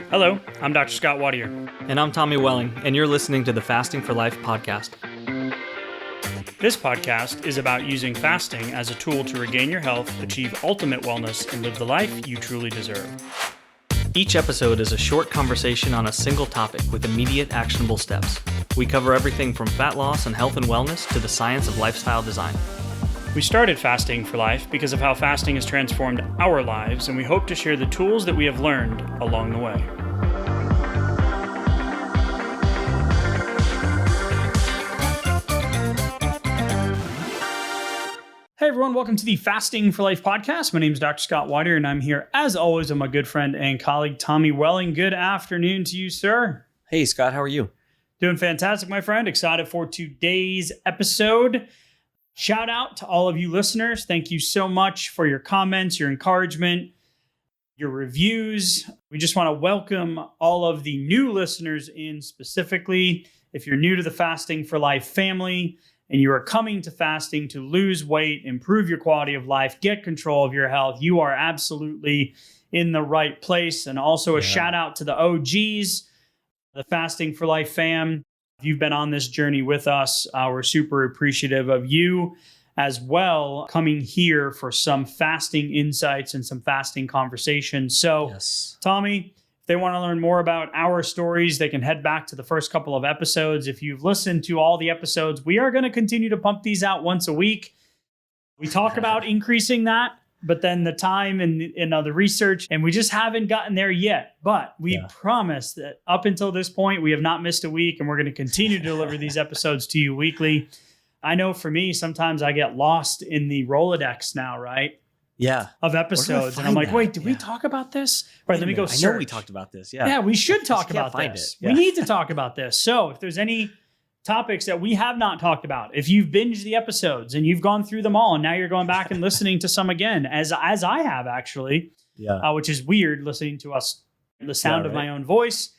Hello, I'm Dr. Scott Wadier. And I'm Tommy Welling, and you're listening to the Fasting for Life podcast. This podcast is about using fasting as a tool to regain your health, achieve ultimate wellness, and live the life you truly deserve. Each episode is a short conversation on a single topic with immediate actionable steps. We cover everything from fat loss and health and wellness to the science of lifestyle design. We started Fasting for Life because of how fasting has transformed our lives, and we hope to share the tools that we have learned along the way. Hey everyone, welcome to the Fasting for Life podcast. My name is Dr. Scott Wadier, and I'm here as always with my good friend and colleague, Tommy Welling. Good afternoon to you, sir. Hey Scott, how are you? Doing fantastic, my friend. Excited for today's episode. Shout out to all of you listeners. Thank you so much for your comments, your encouragement, your reviews. We just want to welcome all of the new listeners in specifically. If you're new to the Fasting for Life family and you are coming to fasting to lose weight, improve your quality of life, get control of your health, you are absolutely in the right place. And also a shout out to the OGs, the Fasting for Life fam. If you've been on this journey with us, we're super appreciative of you as well, coming here for some fasting insights and some fasting conversations. So, Tommy, if they want to learn more about our stories, they can head back to the first couple of episodes. If you've listened to all the episodes, we are going to continue to pump these out once a week. We talk about increasing that, but then the time and the research, and we just haven't gotten there yet. But we promise that up until this point, we have not missed a week, and we're going to continue to deliver these episodes to you weekly. I know for me, sometimes I get lost in the Rolodex now, right? Yeah. Of episodes. And I'm like, wait, did we talk about this? Right, let me go search. I know we talked about this. Yeah. Yeah, we should talk about this. We need to talk about this. So if there's any topics that we have not talked about, if you've binged the episodes and you've gone through them all and now you're going back and listening to some again, as I have actually, which is weird listening to us, the sound of my own voice.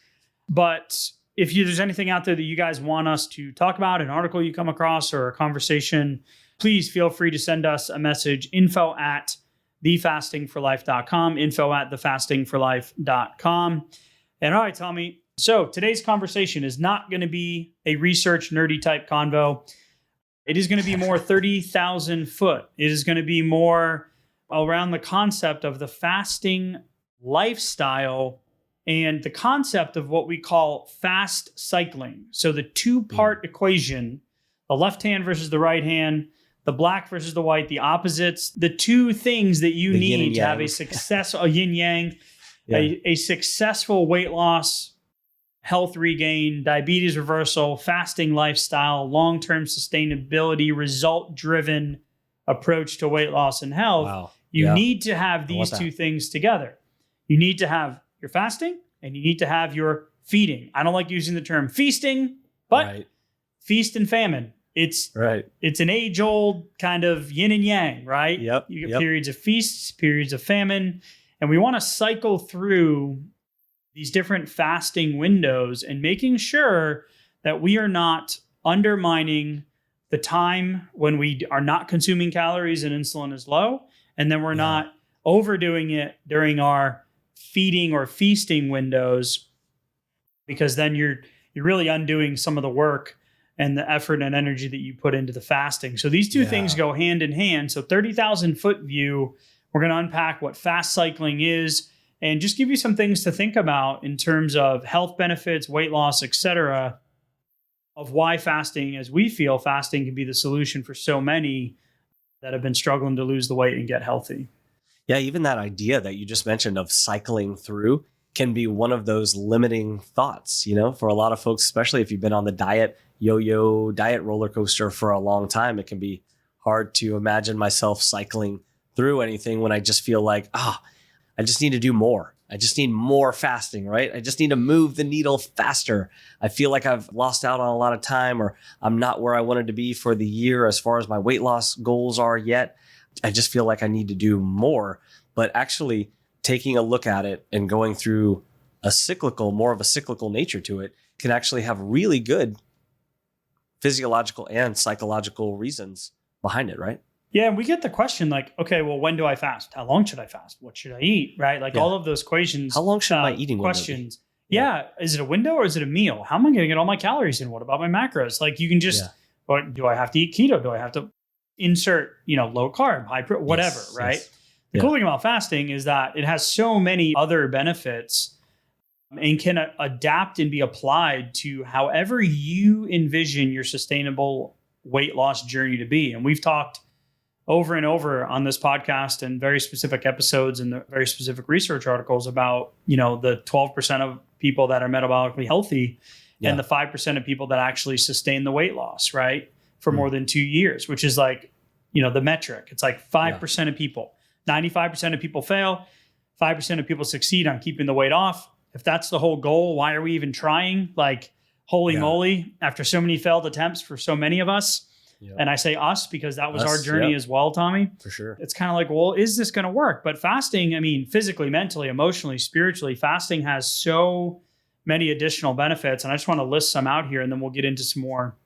But if there's anything out there that you guys want us to talk about, an article you come across or a conversation, please feel free to send us a message, info@thefastingforlife.com, info@thefastingforlife.com. And all right, Tommy, so today's conversation is not going to be a research nerdy type convo. It is going to be more 30,000 foot. It is going to be more around the concept of the fasting lifestyle and the concept of what we call fast cycling. So the two-part equation, the left hand versus the right hand, the black versus the white, the opposites, the two things that you need to have a successful yin-yang, a successful weight loss, health regain, diabetes reversal, fasting lifestyle, long-term sustainability, result-driven approach to weight loss and health. Wow. You need to have these two things together. You need to have your fasting and you need to have your feeding. I don't like using the term feasting, but feast and famine. It's an age-old kind of yin and yang, right? You get periods of feasts, periods of famine, and we want to cycle through these different fasting windows and making sure that we are not undermining the time when we are not consuming calories and insulin is low, and then we're not overdoing it during our feeding or feasting windows, because then you're really undoing some of the work and the effort and energy that you put into the fasting. So these two things go hand in hand. So 30,000 foot view, we're going to unpack what fast cycling is and just give you some things to think about in terms of health benefits, weight loss, etc., of why fasting, as we feel fasting can be the solution for so many that have been struggling to lose the weight and get healthy. Yeah, even that idea that you just mentioned of cycling through can be one of those limiting thoughts, for a lot of folks, especially if you've been on the diet roller coaster for a long time. It can be hard to imagine myself cycling through anything when I just feel like, I just need to do more. I just need more fasting, right? I just need to move the needle faster. I feel like I've lost out on a lot of time, or I'm not where I wanted to be for the year as far as my weight loss goals are yet. I just feel like I need to do more. But actually taking a look at it and going through more of a cyclical nature to it can actually have really good physiological and psychological reasons behind it, right? Yeah, and we get the question like, okay, well, when do I fast? How long should I fast? What should I eat? Right? Like all of those questions. How long should my eating window be? Questions. Yeah. Is it a window or is it a meal? How am I going to get all my calories in? What about my macros? Like you can just, or do I have to eat keto? Do I have to insert, low carb, whatever, right? Yes. The cool thing about fasting is that it has so many other benefits and can adapt and be applied to however you envision your sustainable weight loss journey to be. And we've talked over and over on this podcast and very specific episodes and the very specific research articles about, the 12% of people that are metabolically healthy and the 5% of people that actually sustain the weight loss, right? For more than 2 years, which is like, the metric. It's like 5% of people, 95% of people fail, 5% of people succeed on keeping the weight off. If that's the whole goal, why are we even trying? Like, holy moly, after so many failed attempts for so many of us. And I say us because that was our journey as well, Tommy. For sure. It's kind of like, well, is this going to work? But fasting, I mean, physically, mentally, emotionally, spiritually, fasting has so many additional benefits. And I just want to list some out here and then we'll get into some more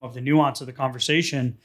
of the nuance of the conversation.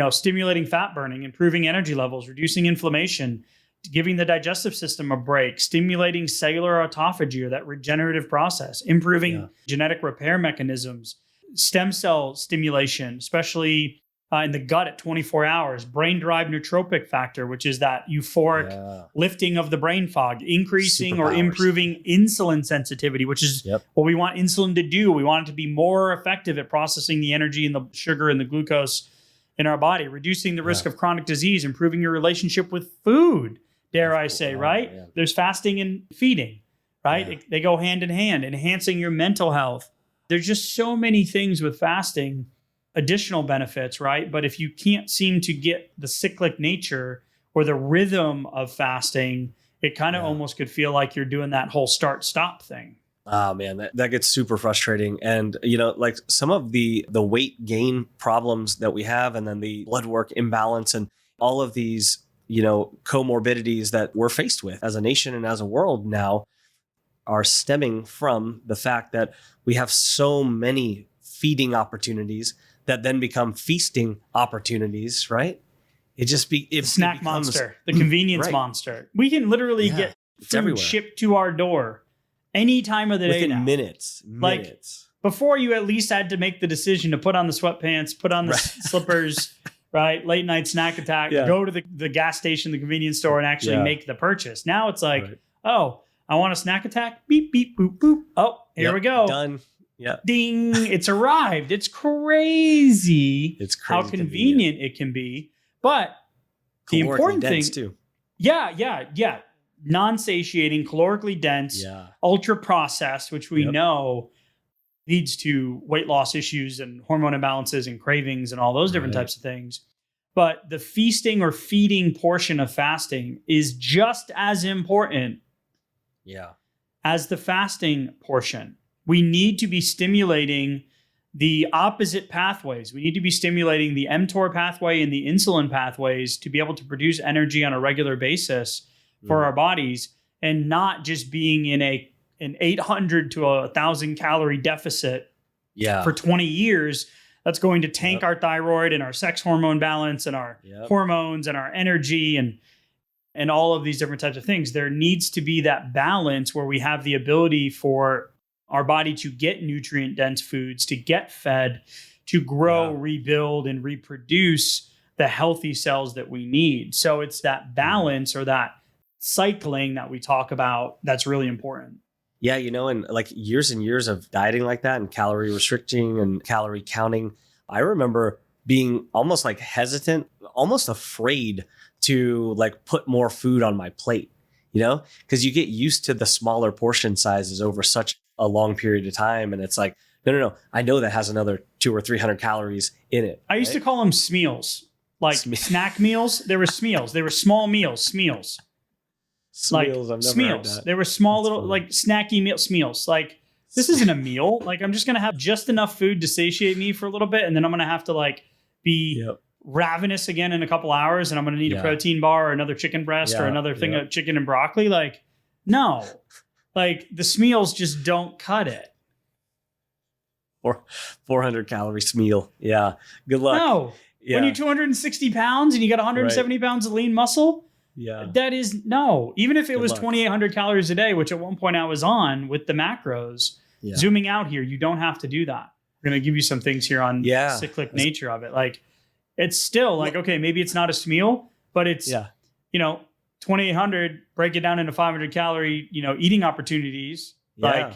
Stimulating fat burning, improving energy levels, reducing inflammation, giving the digestive system a break, stimulating cellular autophagy or that regenerative process, improving genetic repair mechanisms, stem cell stimulation, especially in the gut at 24 hours, brain-derived nootropic factor, which is that euphoric lifting of the brain fog, increasing or improving insulin sensitivity, which is what we want insulin to do. We want it to be more effective at processing the energy and the sugar and the glucose in our body, reducing the risk of chronic disease, improving your relationship with food, dare I say, right? Yeah. There's fasting and feeding, right? Yeah. They go hand in hand, enhancing your mental health. There's just so many things with fasting, additional benefits, right? But if you can't seem to get the cyclic nature or the rhythm of fasting, it kind of almost could feel like you're doing that whole start-stop thing. Oh man, that gets super frustrating. And, like some of the weight gain problems that we have, and then the blood work imbalance and all of these, comorbidities that we're faced with as a nation and as a world now are stemming from the fact that we have so many feeding opportunities that then become feasting opportunities, right? Snack monster, the convenience monster. We can literally get food shipped to our door any time of the day within minutes. Like before, you at least had to make the decision to put on the sweatpants, put on the slippers, right? Late night snack attack, go to the gas station, the convenience store, and actually make the purchase. Now it's like, oh, I want a snack attack. Beep, beep, boop, boop. Oh, here we go. Done. Yeah. Ding. It's arrived. It's crazy. It's crazy how convenient it can be. But the important thing too. Yeah. Non-satiating, calorically dense, ultra processed, which we know leads to weight loss issues and hormone imbalances and cravings and all those different types of things. But the feasting or feeding portion of fasting is just as important as the fasting portion. We need to be stimulating the opposite pathways. We need to be stimulating the mTOR pathway and the insulin pathways to be able to produce energy on a regular basis for our bodies, and not just being in an 800 to 1,000 calorie deficit for 20 years. That's going to tank our thyroid and our sex hormone balance and our hormones and our energy and all of these different types of things. There needs to be that balance where we have the ability for our body to get nutrient dense foods, to get fed, to grow, rebuild, and reproduce the healthy cells that we need. So it's that balance or that cycling that we talk about that's really important. Yeah, and like years and years of dieting like that and calorie restricting and calorie counting, I remember being almost like hesitant, almost afraid to like put more food on my plate, because you get used to the smaller portion sizes over such a long period of time. And it's like, no, I know that has another 200 or 300 calories in it. I used to call them smeals, like snack meals. They were smeals. They were small meals, smeals. Smeals, I've never heard that. They were small little like snacky smeals. Like this isn't a meal. Like I'm just going to have just enough food to satiate me for a little bit. And then I'm going to have to like be ravenous again in a couple hours. And I'm going to need a protein bar or another chicken breast or another thing of chicken and broccoli. Like, no, like the smeals just don't cut it. Or 400 calorie meal. Yeah. Good luck. No. When you're 260 pounds and you got 170 pounds of lean muscle, that is no. Even if it was 2,800 calories a day, which at one point I was on with the macros, zooming out here, you don't have to do that. We're going to give you some things here on the cyclic nature of it. Like, it's still like, okay, maybe it's not a meal, but it's, 2,800, break it down into 500 calorie, eating opportunities. Like,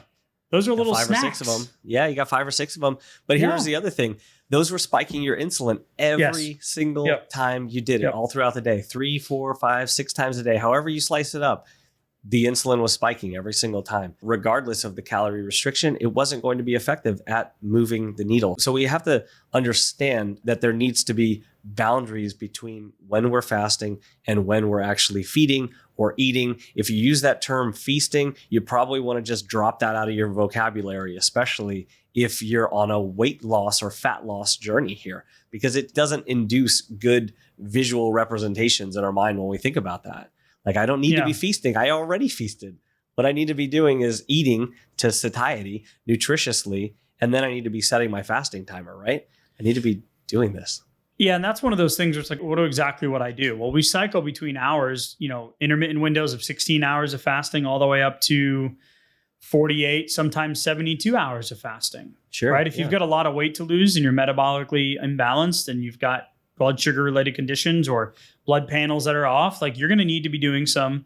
those are little snacks. 5 or 6 of them. Yeah, you got 5 or 6 of them. But here's the other thing. Those were spiking your insulin every single time you did it, all throughout the day. 3, 4, 5, 6 times a day. However you slice it up, the insulin was spiking every single time. Regardless of the calorie restriction, it wasn't going to be effective at moving the needle. So we have to understand that there needs to be boundaries between when we're fasting and when we're actually feeding or eating. If you use that term feasting, you probably want to just drop that out of your vocabulary, especially if you're on a weight loss or fat loss journey here, because it doesn't induce good visual representations in our mind when we think about that. Like, I don't need to be feasting. I already feasted. What I need to be doing is eating to satiety, nutritiously, and then I need to be setting my fasting timer, right? I need to be doing this. Yeah, and that's one of those things where it's like, what I do? Well, we cycle between hours, intermittent windows of 16 hours of fasting all the way up to 48, sometimes 72 hours of fasting. Sure. Right? If you've got a lot of weight to lose and you're metabolically imbalanced and you've got blood sugar related conditions or blood panels that are off, like, you're going to need to be doing some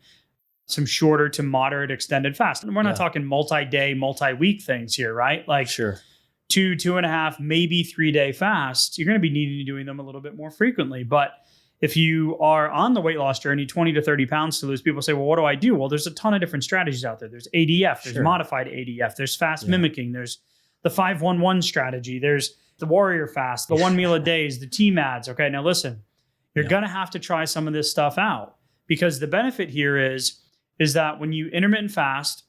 shorter to moderate extended fast. And we're not talking multi-day, multi-week things here, right? Like, 2.5, maybe 3-day fasts. You're going to be needing to doing them a little bit more frequently. But if you are on the weight loss journey, 20 to 30 pounds to lose, people say, well, what do I do? Well, there's a ton of different strategies out there. There's ADF, there's modified ADF, there's fast mimicking, there's the 5-1-1 strategy, there's the warrior fast, the 1 meal a day, the TMADs. Okay, now listen, you're going to have to try some of this stuff out, because the benefit here is that when you intermittent fast,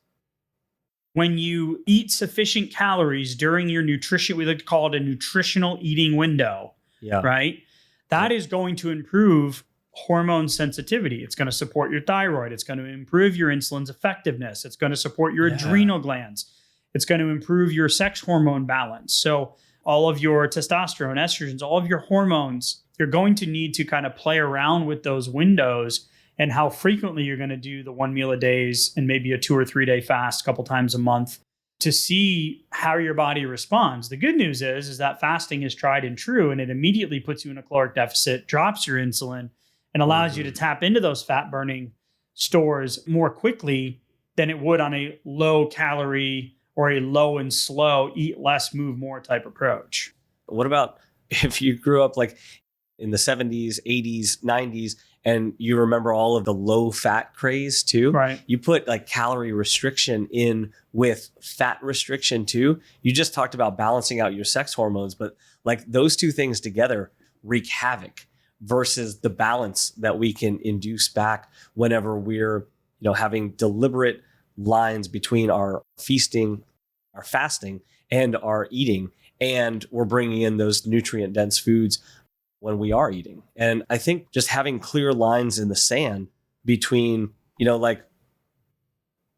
when you eat sufficient calories during your nutrition, we like to call it a nutritional eating window, right? That is going to improve hormone sensitivity. It's going to support your thyroid. It's going to improve your insulin's effectiveness. It's going to support your adrenal glands. It's going to improve your sex hormone balance. So all of your testosterone, estrogens, all of your hormones, you're going to need to kind of play around with those windows and how frequently you're going to do the 1 meal a days and maybe a 2 or 3 day fast a couple times a month to see how your body responds. The good news is that fasting is tried and true, and it immediately puts you in a caloric deficit, drops your insulin, and allows you to tap into those fat burning stores more quickly than it would on a low calorie or a low and slow, eat less, move more type approach. What about if you grew up like in the 70s, 80s, 90s, and you remember all of the low fat craze too? Right. You put like calorie restriction in with fat restriction too. You just talked about balancing out your sex hormones, but like those two things together wreak havoc versus the balance that we can induce back whenever we're, having deliberate lines between our feasting, our fasting, and our eating, and we're bringing in those nutrient dense foods when we are eating. And I think just having clear lines in the sand between, like,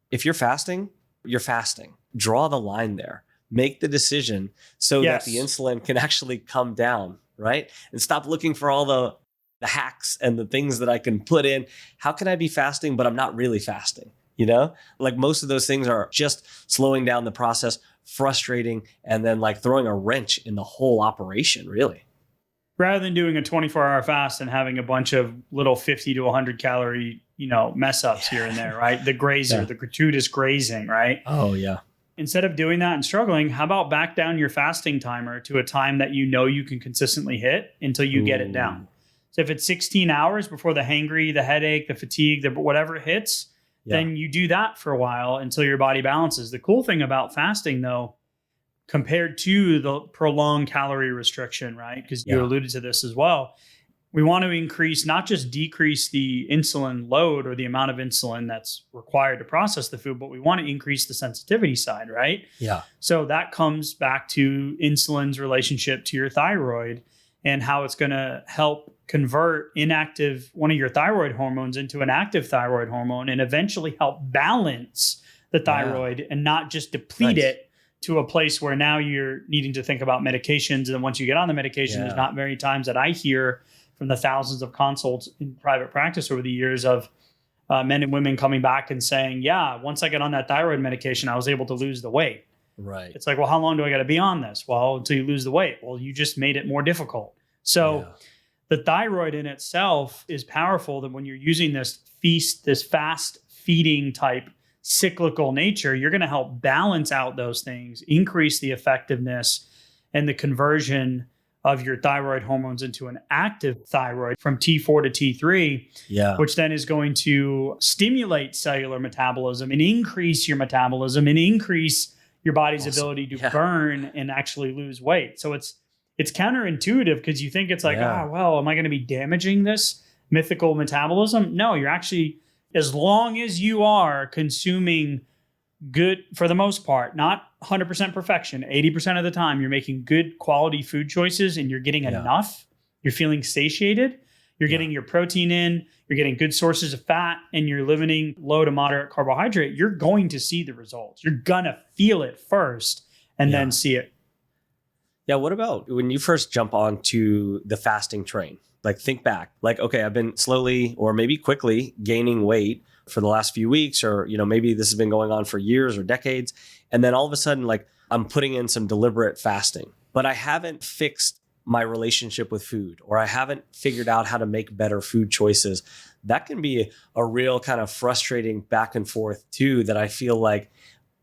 if you're fasting, you're fasting. Draw the line there. Make the decision so that the insulin can actually come down, right? And stop looking for all the hacks and the things that I can put in. How can I be fasting, but I'm not really fasting? Like most of those things are just slowing down the process, frustrating, and then like throwing a wrench in the whole operation, really. Rather than doing a 24-hour fast and having a bunch of little 50 to 100 calorie, mess ups here and there, right? The grazer, the gratuitous grazing, right? Oh, yeah. Instead of doing that and struggling, how about back down your fasting timer to a time that you can consistently hit until you get it down? So if it's 16 hours before the hangry, the headache, the fatigue, whatever hits, then you do that for a while until your body balances. The cool thing about fasting, though, compared to the prolonged calorie restriction, right? Because you alluded to this as well. We want to increase, not just decrease the insulin load or the amount of insulin that's required to process the food, but we want to increase the sensitivity side, right? Yeah. So that comes back to insulin's relationship to your thyroid and how it's going to help convert one of your thyroid hormones into an active thyroid hormone and eventually help balance the thyroid and not just deplete it to a place where now you're needing to think about medications. And then once you get on the medication, there's not many times that I hear from the thousands of consults in private practice over the years of men and women coming back and saying, yeah, once I got on that thyroid medication, I was able to lose the weight. Right. It's like, well, how long do I got to be on this? Well, until you lose the weight. Well, you just made it more difficult. So the thyroid in itself is powerful. That when you're using this fast feeding type cyclical nature, you're going to help balance out those things, increase the effectiveness and the conversion of your thyroid hormones into an active thyroid from T4 to T3, which then is going to stimulate cellular metabolism and increase your metabolism and increase your body's ability to burn and actually lose weight. So it's counterintuitive because you think it's like, well, am I going to be damaging this mythical metabolism? No, you're actually, as long as you are consuming good, for the most part, not 100% perfection, 80% of the time, you're making good quality food choices and you're getting enough, you're feeling satiated, you're getting your protein in, you're getting good sources of fat, and you're limiting low to moderate carbohydrate, you're going to see the results. You're going to feel it first and then see it. Yeah. What about when you first jump onto the fasting train? Like, think back, like, okay, I've been slowly or maybe quickly gaining weight for the last few weeks, or, maybe this has been going on for years or decades. And then all of a sudden, like, I'm putting in some deliberate fasting, but I haven't fixed my relationship with food, or I haven't figured out how to make better food choices. That can be a real kind of frustrating back and forth too, that I feel like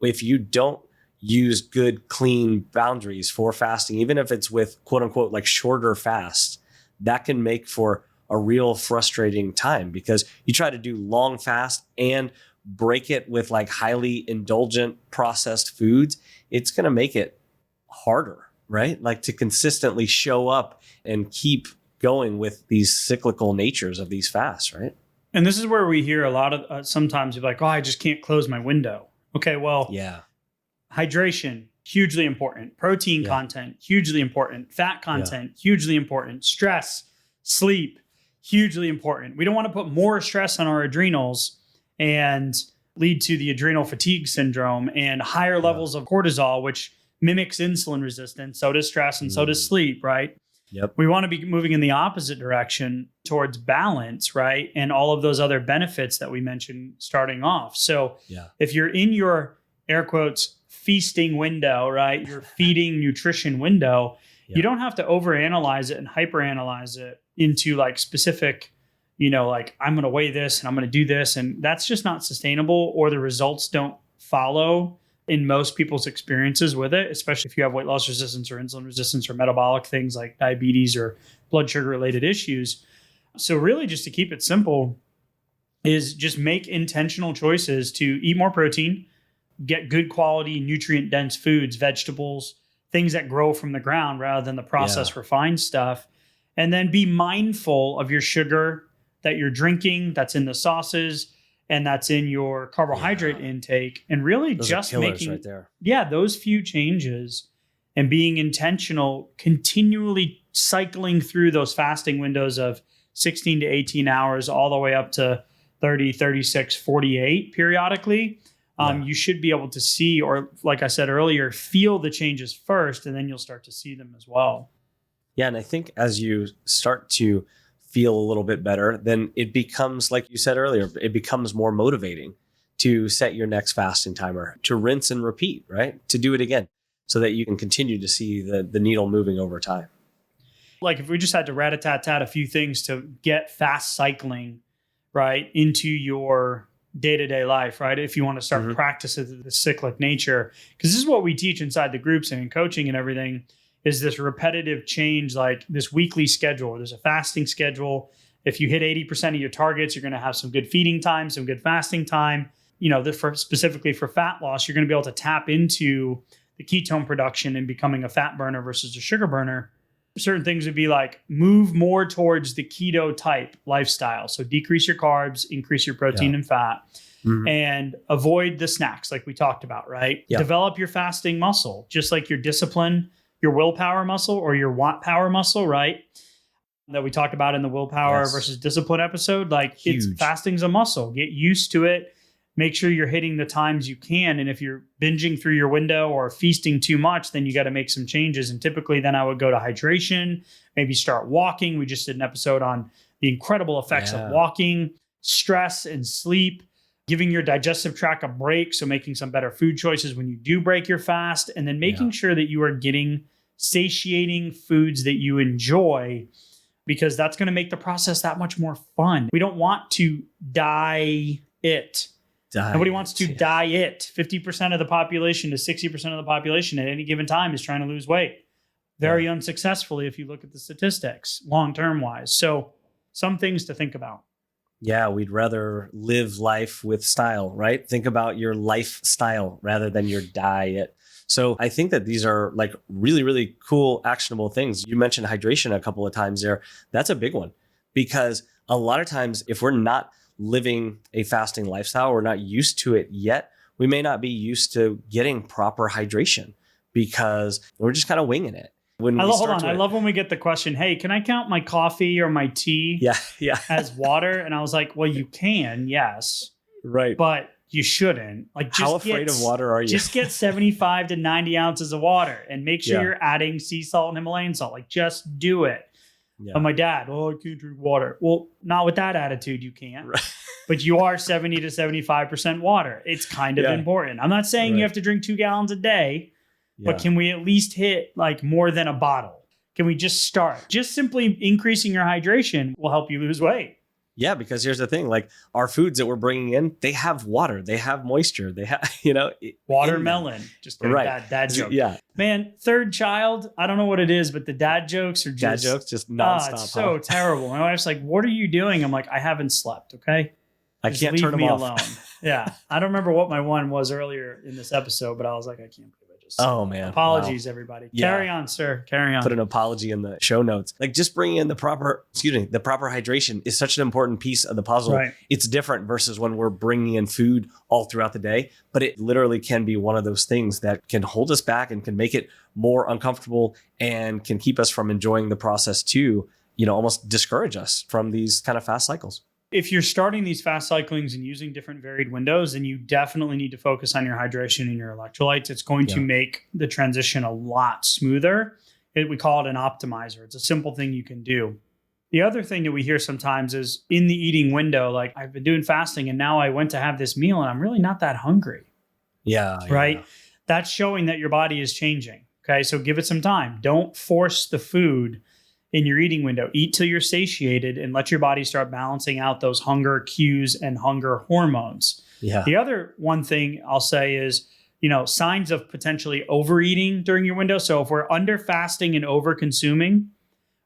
if you don't use good, clean boundaries for fasting, even if it's with quote unquote, like shorter fasts, that can make for a real frustrating time because you try to do long fast and break it with like highly indulgent processed foods. It's going to make it harder, right? Like to consistently show up and keep going with these cyclical natures of these fasts, right? And this is where we hear a lot of, sometimes you're like, oh, I just can't close my window. Okay, well, hydration, hugely important. Protein content, hugely important. Fat content, hugely important. Stress, sleep, hugely important. We don't want to put more stress on our adrenals and lead to the adrenal fatigue syndrome and higher levels of cortisol, which mimics insulin resistance. So does stress and so does sleep, right? Yep. We want to be moving in the opposite direction towards balance, right? And all of those other benefits that we mentioned starting off. So if you're in your air quotes feasting window, right? Your feeding nutrition window, you don't have to overanalyze it and hyperanalyze it into like specific, like I'm going to weigh this and I'm going to do this. And that's just not sustainable, or the results don't follow in most people's experiences with it, especially if you have weight loss resistance or insulin resistance or metabolic things like diabetes or blood sugar related issues. So really just to keep it simple is just make intentional choices to eat more protein, get good quality, nutrient dense foods, vegetables, things that grow from the ground rather than the processed refined stuff. And then be mindful of your sugar that you're drinking, that's in the sauces, and that's in your carbohydrate intake, and really those just making right there. Those few changes and being intentional, continually cycling through those fasting windows of 16 to 18 hours, all the way up to 30, 36, 48 periodically. You should be able to see, or like I said earlier, feel the changes first, and then you'll start to see them as well. Yeah. And I think as you start to feel a little bit better, then it becomes, like you said earlier, it becomes more motivating to set your next fasting timer, to rinse and repeat, right? To do it again so that you can continue to see the needle moving over time. Like if we just had to rat-a-tat-tat a few things to get fast cycling, right, into your day-to-day life, right? If you want to start practicing the cyclic nature, because this is what we teach inside the groups and in coaching and everything, is this repetitive change, like this weekly schedule. There's a fasting schedule. If you hit 80% of your targets, you're going to have some good feeding time, some good fasting time. Specifically for fat loss, you're going to be able to tap into the ketone production and becoming a fat burner versus a sugar burner. Certain things would be like move more towards the keto type lifestyle. So decrease your carbs, increase your protein and fat, and avoid the snacks like we talked about, right? Develop your fasting muscle, just like your discipline, your willpower muscle or your want power muscle, right? That we talked about in the willpower versus discipline episode. Like fasting's a muscle. Get used to it. make sure you're hitting the times you can. And if you're binging through your window or feasting too much, then you got to make some changes. And typically then I would go to hydration, maybe start walking. We just did an episode on the incredible effects of walking, stress and sleep, giving your digestive tract a break. So making some better food choices when you do break your fast, and then making sure that you are getting satiating foods that you enjoy, because that's going to make the process that much more fun. We don't want to diet. Nobody wants to diet. 50% of the population to 60% of the population at any given time is trying to lose weight. Very unsuccessfully if you look at the statistics, long-term wise. So some things to think about. Yeah, we'd rather live life with style, right? Think about your lifestyle rather than your diet. So I think that these are like really, really cool, actionable things. You mentioned hydration a couple of times there. That's a big one, because a lot of times if we're not living a fasting lifestyle, we're not used to it yet, we may not be used to getting proper hydration because we're just kind of winging it. I love when we get the question, hey, can I count my coffee or my tea as water? And I was like, well, you can, yes. Right. But you shouldn't. Like, just how afraid of water are you? Just get 75 to 90 ounces of water and make sure you're adding sea salt and Himalayan salt. Like, just do it. Yeah. But my dad, I can't drink water. Well, not with that attitude, you can't. Right. But you are 70 to 75% water. It's kind of important. I'm not saying you have to drink 2 gallons a day. But can we at least hit like more than a bottle? Can we just start? Just simply increasing your hydration will help you lose weight. Yeah, because here's the thing, like our foods that we're bringing in, they have water, they have moisture, they have, watermelon. Just dad joke. Yeah. Man, third child, I don't know what it is, but the dad jokes are just nonstop. It's so terrible. My wife's like, what are you doing? I'm like, I haven't slept, okay? I can't turn them off. Alone. Yeah. I don't remember what my one was earlier in this episode, but I was like, I can't. Oh man. Apologies, everybody. Yeah. Carry on, sir. Carry on. Put an apology in the show notes. Like just bringing in the proper hydration is such an important piece of the puzzle. Right. It's different versus when we're bringing in food all throughout the day, but it literally can be one of those things that can hold us back and can make it more uncomfortable and can keep us from enjoying the process too, almost discourage us from these kind of fast cycles. If you're starting these fast cyclings and using different varied windows, then you definitely need to focus on your hydration and your electrolytes. It's going to make the transition a lot smoother. We call it an optimizer. It's a simple thing you can do. The other thing that we hear sometimes is in the eating window, like I've been doing fasting and now I went to have this meal and I'm really not that hungry. Yeah. Right? That's showing that your body is changing. Okay. So give it some time. Don't force the food in your eating window. Eat till you're satiated and let your body start balancing out those hunger cues and hunger hormones. Yeah. The other one thing I'll say is, signs of potentially overeating during your window. So if we're under fasting and over consuming,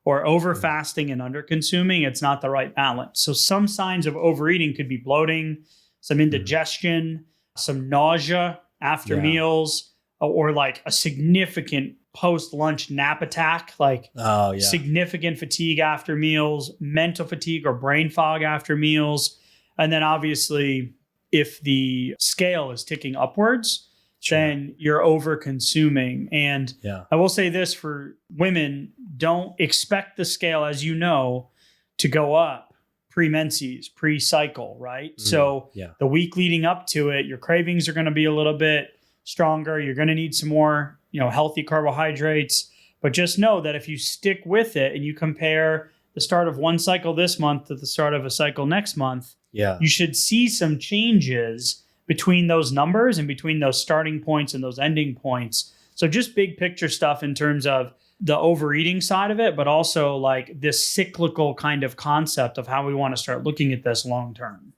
or over fasting and under consuming, it's not the right balance. So some signs of overeating could be bloating, some indigestion, some nausea after meals, or like a significant post-lunch nap attack, like significant fatigue after meals, mental fatigue or brain fog after meals. And then obviously, if the scale is ticking upwards, then you're over consuming. And I will say this for women, don't expect the scale, as you know, to go up pre-menses, pre-cycle, right? So the week leading up to it, your cravings are going to be a little bit stronger. You're going to need some more healthy carbohydrates, but just know that if you stick with it and you compare the start of one cycle this month to the start of a cycle next month, you should see some changes between those numbers and between those starting points and those ending points. So just big picture stuff in terms of the overeating side of it, but also like this cyclical kind of concept of how we want to start looking at this long term.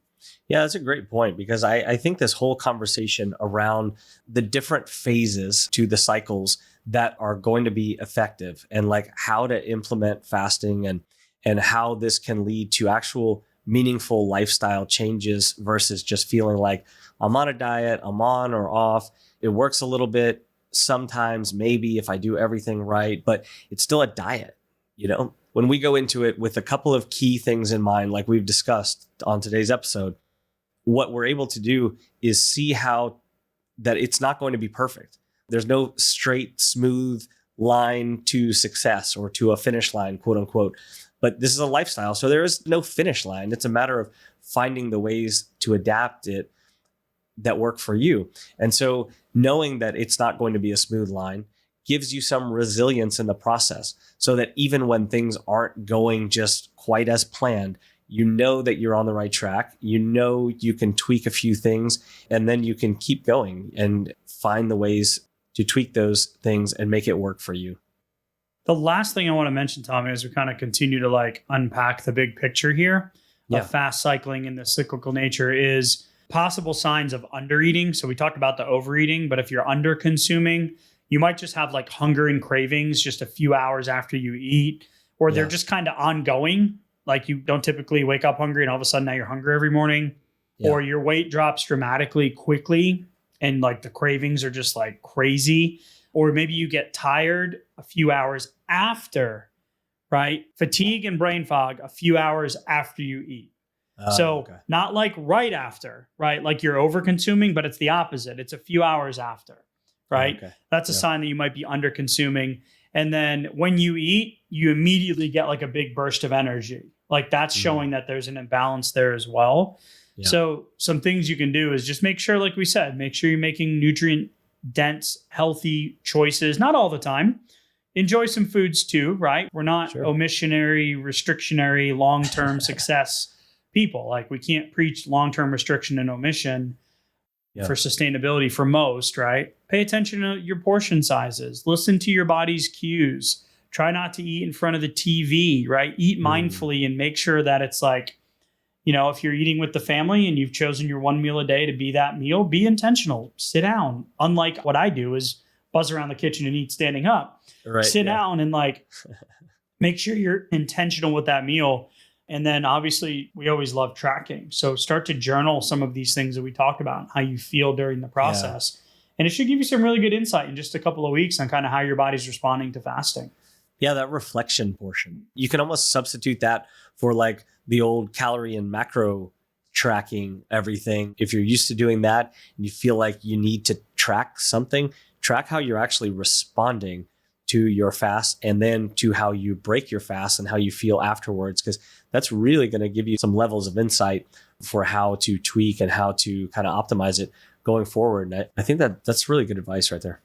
Yeah, that's a great point, because I think this whole conversation around the different phases to the cycles that are going to be effective and like how to implement fasting and how this can lead to actual meaningful lifestyle changes versus just feeling like I'm on a diet, I'm on or off. It works a little bit sometimes, maybe if I do everything right, but it's still a diet, When we go into it with a couple of key things in mind, like we've discussed on today's episode, what we're able to do is see how that it's not going to be perfect. There's no straight, smooth line to success or to a finish line, quote unquote. But this is a lifestyle, so there is no finish line. It's a matter of finding the ways to adapt it that work for you. And so knowing that it's not going to be a smooth line gives you some resilience in the process, so that even when things aren't going just quite as planned, you know that you're on the right track. You know you can tweak a few things, and then you can keep going and find the ways to tweak those things and make it work for you. The last thing I want to mention, Tommy, as we kind of continue to like unpack the big picture here of fast cycling and the cyclical nature, is possible signs of undereating. So we talked about the overeating, but if you're under consuming, you might just have like hunger and cravings just a few hours after you eat, or they're just kind of ongoing. Like you don't typically wake up hungry and all of a sudden now you're hungry every morning, or your weight drops dramatically quickly and like the cravings are just like crazy. Or maybe you get tired a few hours after, right? Fatigue and brain fog a few hours after you eat. Not like right after, right? Like you're over consuming, but it's the opposite. It's a few hours after, right? That's a sign that you might be under consuming. And then when you eat, you immediately get like a big burst of energy. Like that's showing that there's an imbalance there as well. So some things you can do is just make sure, like we said, make sure you're making nutrient dense, healthy choices. Not all the time. Enjoy some foods too, right? We're not omissionary, restrictionary, long-term success people. Like we can't preach long-term restriction and omission for sustainability for most, right? Pay attention to your portion sizes. Listen to your body's cues. Try not to eat in front of the TV, right? Eat mindfully and make sure that it's like, you know, if you're eating with the family and you've chosen your one meal a day to be that meal, be intentional. Sit down. Unlike what I do is buzz around the kitchen and eat standing up. Sit down and like make sure you're intentional with that meal. And then obviously we always love tracking. So start to journal some of these things that we talked about, how you feel during the process. And it should give you some really good insight in just a couple of weeks on kind of how your body's responding to fasting. Yeah, that reflection portion. You can almost substitute that for like the old calorie and macro tracking everything. If you're used to doing that and you feel like you need to track something, track how you're actually responding to your fast and then to how you break your fast and how you feel afterwards, because that's really going to give you some levels of insight for how to tweak and how to kind of optimize it going forward. And I think that's really good advice right there.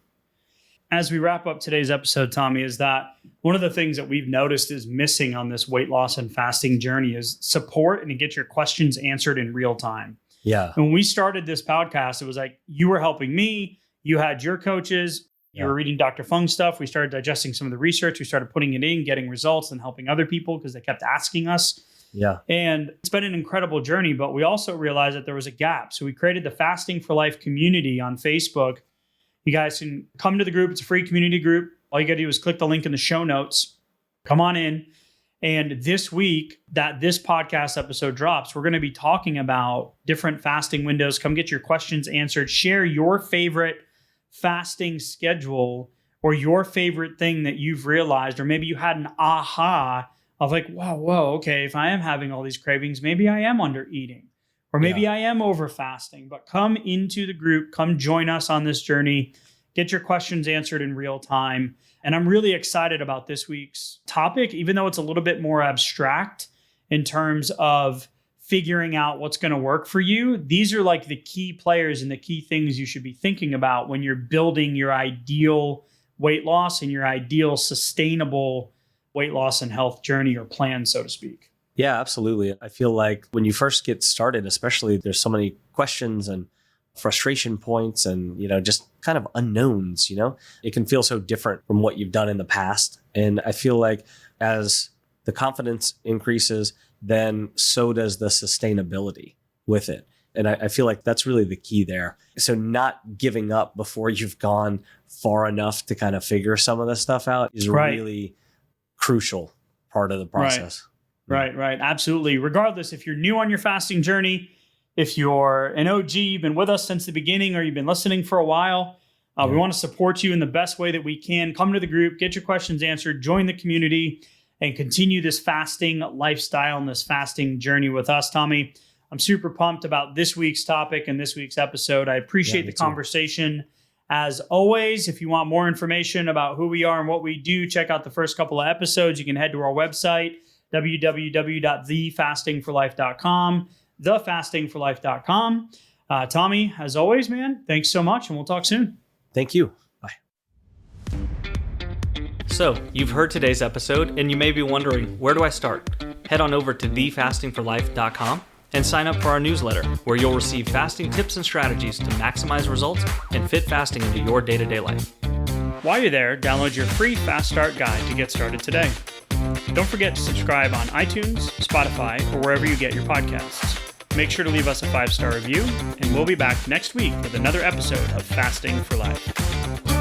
As we wrap up today's episode, Tommy, is that one of the things that we've noticed is missing on this weight loss and fasting journey is support and to get your questions answered in real time. Yeah. And when we started this podcast, it was like you were helping me, you had your coaches, you were reading Dr. Fung's stuff. We started digesting some of the research. We started putting it in, getting results and helping other people because they kept asking us. Yeah. And it's been an incredible journey, but we also realized that there was a gap. So we created the Fasting for Life community on Facebook. You guys can come to the group. It's a free community group. All you got to do is click the link in the show notes. Come on in. And this week that this podcast episode drops, we're going to be talking about different fasting windows. Come get your questions answered. Share your favorite fasting schedule or your favorite thing that you've realized, or maybe you had an aha of like, whoa, okay, if I am having all these cravings, maybe I am under eating. Or maybe I am over fasting, but come into the group, come join us on this journey, get your questions answered in real time. And I'm really excited about this week's topic, even though it's a little bit more abstract in terms of figuring out what's going to work for you. These are like the key players and the key things you should be thinking about when you're building your ideal weight loss and your ideal sustainable weight loss and health journey or plan, so to speak. Yeah, absolutely. I feel like when you first get started, especially, there's so many questions and frustration points and, just kind of unknowns, it can feel so different from what you've done in the past. And I feel like as the confidence increases, then so does the sustainability with it. And I feel like that's really the key there. So not giving up before you've gone far enough to kind of figure some of this stuff out is really crucial part of the process. Right. Absolutely. Regardless, if you're new on your fasting journey, if you're an OG, you've been with us since the beginning, or you've been listening for a while, we want to support you in the best way that we can. Come to the group, get your questions answered, join the community, and continue this fasting lifestyle and this fasting journey with us, Tommy. I'm super pumped about this week's topic and this week's episode. I appreciate the conversation. As always, if you want more information about who we are and what we do, check out the first couple of episodes. You can head to our website, www.thefastingforlife.com, thefastingforlife.com. Tommy, as always, man, thanks so much, and we'll talk soon. Thank you. Bye. So, you've heard today's episode, and you may be wondering, where do I start? Head on over to thefastingforlife.com and sign up for our newsletter, where you'll receive fasting tips and strategies to maximize results and fit fasting into your day-to-day life. While you're there, download your free Fast Start guide to get started today. Don't forget to subscribe on iTunes, Spotify, or wherever you get your podcasts. Make sure to leave us a 5-star review, and we'll be back next week with another episode of Fasting for Life.